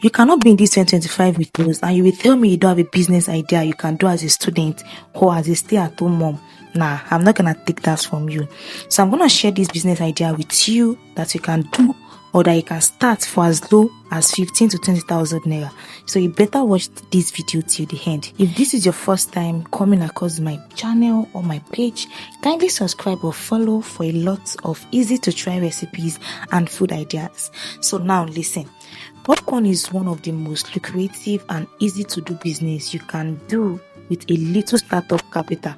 You cannot be in this 2025 with those, and you will tell me you don't have a business idea you can do as a student or as a stay-at-home mom. Nah, I'm not gonna take that from you. So I'm gonna share this business idea with you that you can do, or that you can start for as low as 15 to 20,000 naira. So you better watch this video till the end. If this is your first time coming across my channel or my page, kindly subscribe or follow for a lot of easy to try recipes and food ideas. So now listen. Popcorn is one of the most lucrative and easy to do business you can do with a little startup capital.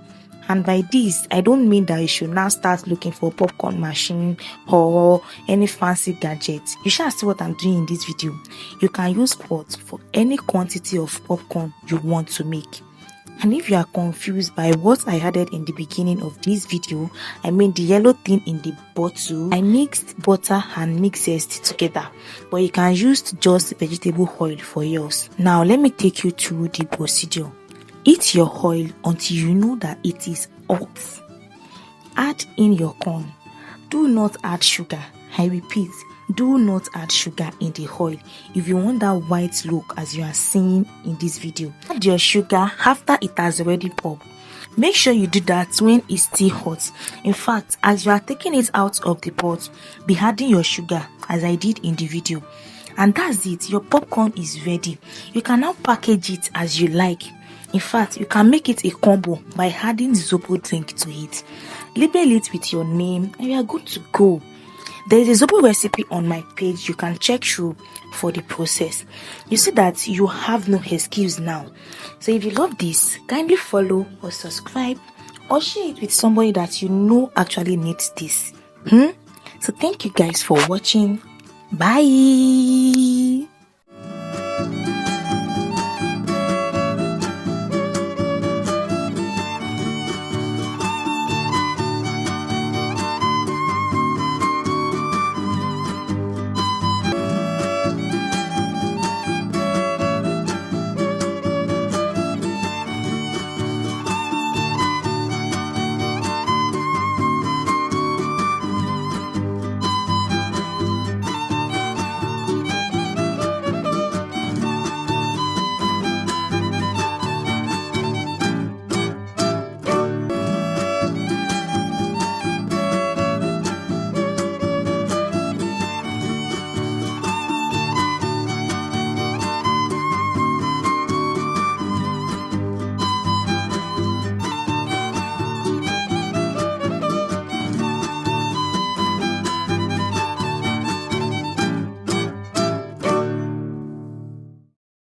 And by this, I don't mean that you should now start looking for popcorn machine or any fancy gadget. You shall see what I'm doing in this video. You can use pot for any quantity of popcorn you want to make. And if you are confused by what I added in the beginning of this video, I mean the yellow thing in the bottle, I mixed butter and mixed zest together, but you can use just vegetable oil for yours. Now let me take you through the procedure. Heat your oil until you know that it is hot. Add in your corn. Do not add sugar. I repeat, do not add sugar in the oil if you want that white look as you are seeing in this video. Add your sugar after it has already popped. Make sure you do that when it's still hot. In fact, as you are taking it out of the pot, be adding your sugar as I did in the video. And that's it, your popcorn is ready. You can now package it as you like. In fact, you can make it a combo by adding zobo drink to it. Label it with your name and you are good to go. There is a zobo recipe on my page you can check through for the process. You see that you have no excuse now. So if you love this, kindly follow or subscribe or share it with somebody that you know actually needs this. So thank you guys for watching. Bye.